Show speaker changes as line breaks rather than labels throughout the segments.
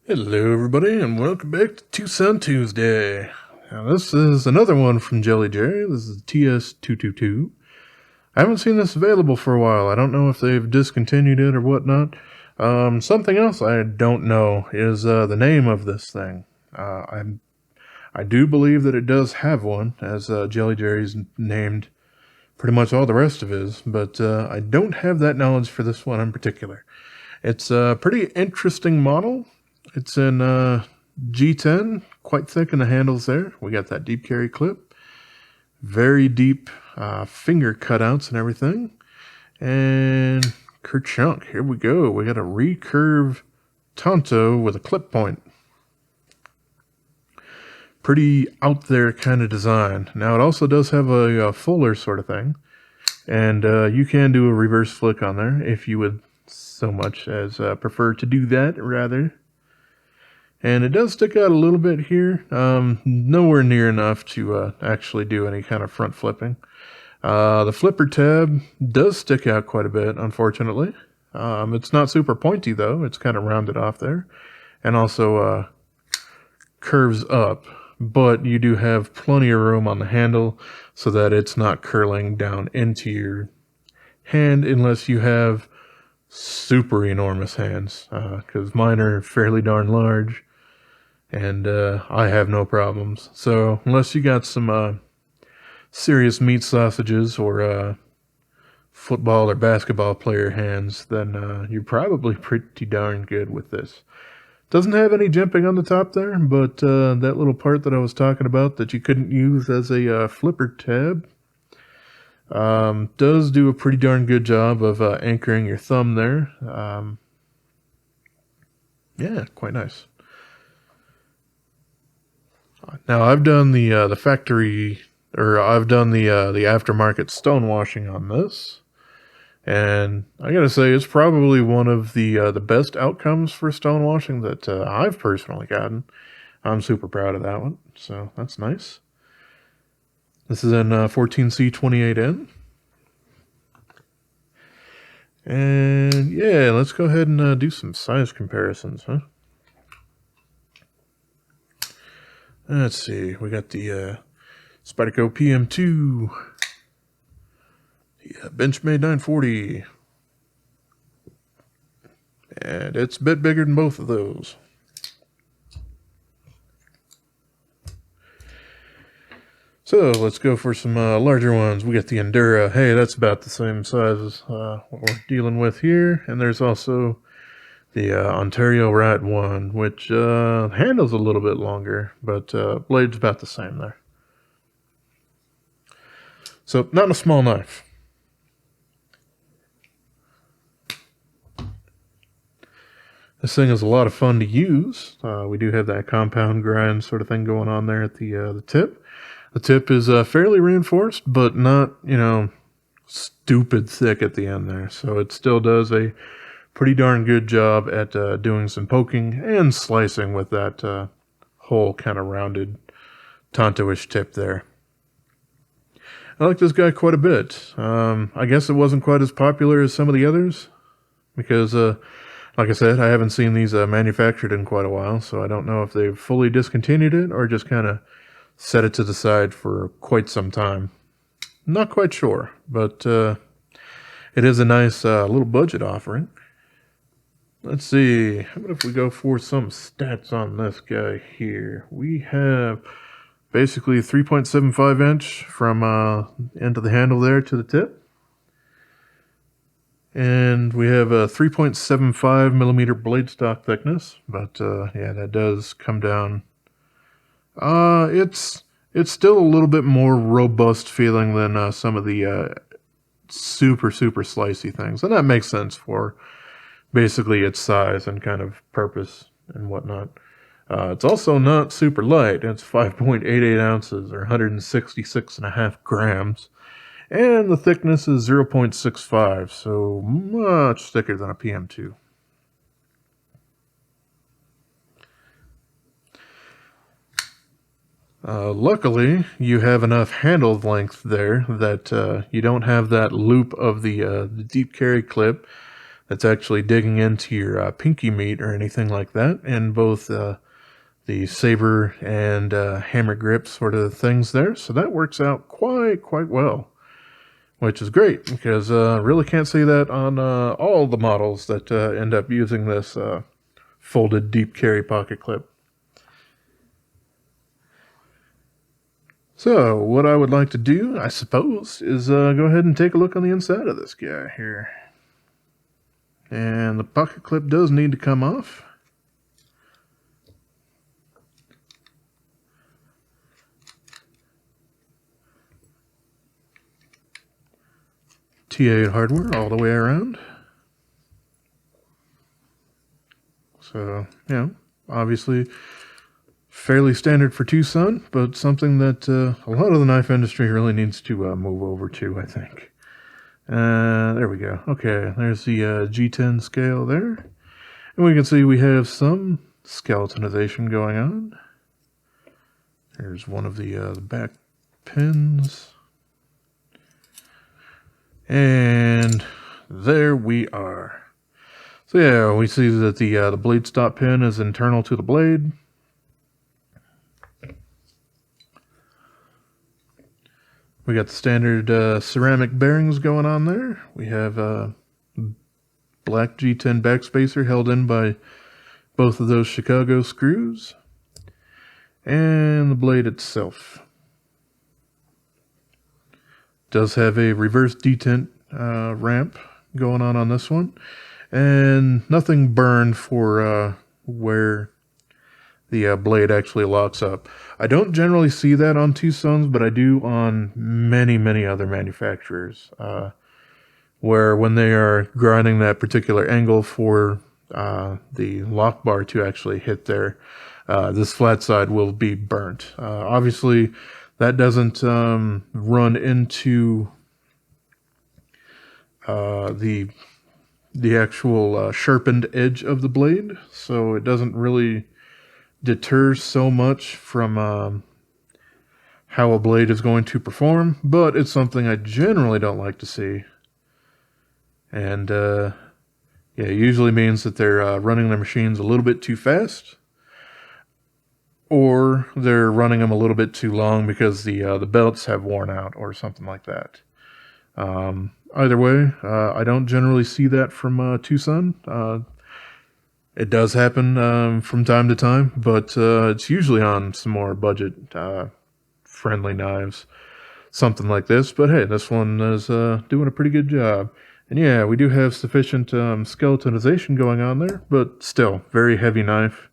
Hello everybody and welcome back to TwoSun Tuesday. Now this is another one from Jelly Jerry. This is TS222. I haven't seen this available for a while. I don't know if they've discontinued it or whatnot. Something else I don't know is the name of this thing. I do believe that it does have one, as Jelly Jerry's named pretty much all the rest of his, but I don't have that knowledge for this one in particular. It's a pretty interesting model. It's in G10, quite thick in the handles there. We got that deep carry clip, very deep finger cutouts and everything. And kerchunk, here we go. We got a recurve Tonto with a clip point. Pretty out there kind of design. Now it also does have a fuller sort of thing. And you can do a reverse flick on there if you would so much as prefer to do that rather. And it does stick out a little bit here, nowhere near enough to actually do any kind of front flipping. The flipper tab does stick out quite a bit, unfortunately. It's not super pointy though, it's kind of rounded off there. And also curves up, but you do have plenty of room on the handle so that it's not curling down into your hand unless you have super enormous hands, because mine are fairly darn large. And I have no problems. So unless you got some serious meat sausages or football or basketball player hands, then you're probably pretty darn good with this. Doesn't have any jimping on the top there, but that little part that I was talking about that you couldn't use as a flipper tab does do a pretty darn good job of anchoring your thumb there. Yeah, quite nice. Now I've done the factory, or I've done the aftermarket stonewashing on this, and I gotta say it's probably one of the best outcomes for stonewashing that I've personally gotten. I'm super proud of that one, so that's nice. This is in 14C28N, and yeah, let's go ahead and do some size comparisons, huh? Let's see, we got the Spyderco PM2, the Benchmade 940, and it's a bit bigger than both of those. So let's go for some larger ones. We got the Endura. Hey, that's about the same size as what we're dealing with here. And there's also the Ontario Rat 1, which handles a little bit longer, but blade's about the same there. So, not a small knife. This thing is a lot of fun to use. We do have that compound grind sort of thing going on there at the tip. The tip is fairly reinforced, but not, stupid thick at the end there. So it still does a pretty darn good job at doing some poking and slicing with that whole kind of rounded Tonto-ish tip there. I like this guy quite a bit. I guess it wasn't quite as popular as some of the others because, like I said, I haven't seen these manufactured in quite a while, so I don't know if they've fully discontinued it or just kind of set it to the side for quite some time. Not quite sure, but it is a nice little budget offering. Let's see, how about if we go for some stats on this guy here? We have basically 3.75 inch from end of the handle there to the tip. And we have a 3.75 millimeter blade stock thickness, but yeah, that does come down. It's still a little bit more robust feeling than some of the super slicey things, and that makes sense for basically its size and kind of purpose and whatnot. It's also not super light. It's 5.88 ounces or 166.5 grams. And the thickness is 0.65, so much thicker than a PM2. Luckily, you have enough handle length there that you don't have that loop of the deep carry clip that's actually digging into your pinky meat or anything like that, and both the saber and hammer grip sort of things there. So that works out quite well, which is great because really can't see that on all the models that end up using this folded deep carry pocket clip. So what I would like to do, I suppose, is go ahead and take a look on the inside of this guy here. And the pocket clip does need to come off. TA hardware all the way around. So, obviously fairly standard for TwoSun, but something that a lot of the knife industry really needs to move over to, I think. There we go. Okay, there's the G10 scale there. And we can see we have some skeletonization going on. There's one of the back pins. And there we are. So yeah, we see that the blade stop pin is internal to the blade. We got the standard ceramic bearings going on there. We have black G10 backspacer held in by both of those Chicago screws. And the blade itself does have a reverse detent ramp going on this one. And nothing burned for where the blade actually locks up. I don't generally see that on TwoSuns, but I do on many other manufacturers, where when they are grinding that particular angle for the lock bar to actually hit there, this flat side will be burnt. Obviously, that doesn't run into the actual sharpened edge of the blade, so it doesn't really deter so much from how a blade is going to perform, but it's something I generally don't like to see. And yeah, it usually means that they're running their machines a little bit too fast, or they're running them a little bit too long because the belts have worn out or something like that. Either way, I don't generally see that from TwoSun. It does happen from time to time, but it's usually on some more budget friendly knives, something like this. But hey, this one is doing a pretty good job. And yeah, we do have sufficient skeletonization going on there, but still, very heavy knife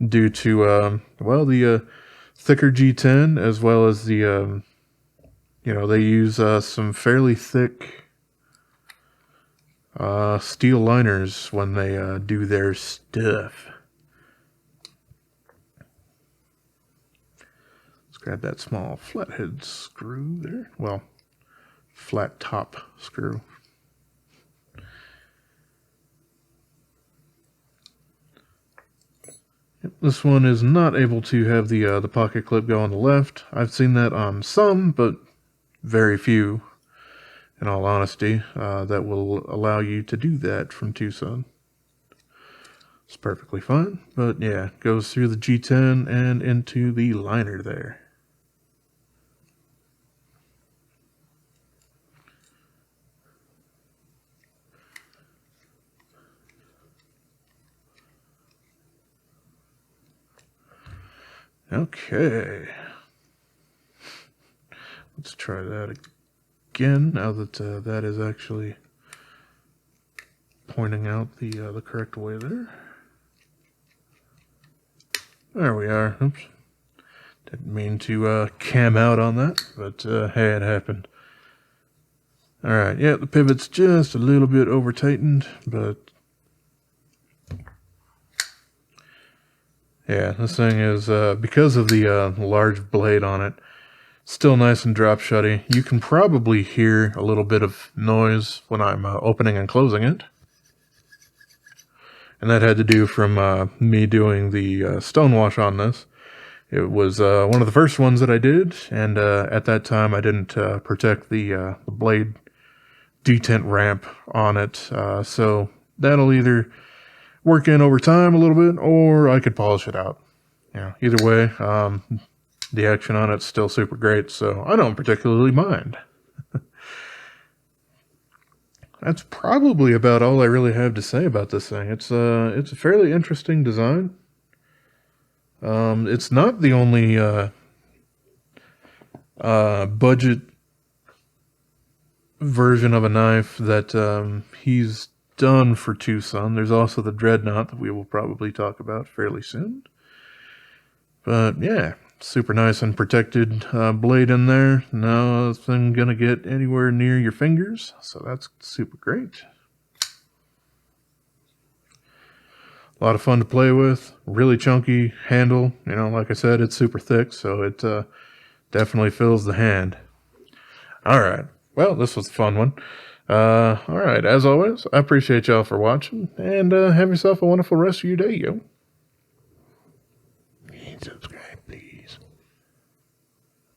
due to, well, the thicker G10, as well as the, they use some fairly thick steel liners when they do their stuff. Let's grab that small flathead screw there. Well, flat top screw. This one is not able to have the pocket clip go on the left. I've seen that on some, but very few, in all honesty, that will allow you to do that from TwoSun. It's perfectly fine, but yeah, goes through the G10 and into the liner there. Okay, let's try that again now that that is actually pointing out the correct way there. There we are. Oops, didn't mean to cam out on that, but hey, it happened. All right, yeah, the pivot's just a little bit over tightened, but yeah, this thing is, because of the large blade on it, still nice and drop shutty. You can probably hear a little bit of noise when I'm opening and closing it. And that had to do from me doing the stonewash on this. It was one of the first ones that I did, and at that time I didn't protect the blade detent ramp on it. So that'll either work in over time a little bit, or I could polish it out. Either way, the action on it's still super great, so I don't particularly mind. That's probably about all I really have to say about this thing. It's a fairly interesting design. It's not the only budget version of a knife that he's done for TwoSun. There's also the Dreadnought that we will probably talk about fairly soon. But yeah, super nice and protected blade in there. Nothing gonna get anywhere near your fingers, so that's super great. A lot of fun to play with. Really chunky handle. Like I said, it's super thick, so it definitely fills the hand. All right. Well, this was a fun one. All right. As always, I appreciate y'all for watching, and have yourself a wonderful rest of your day, yo.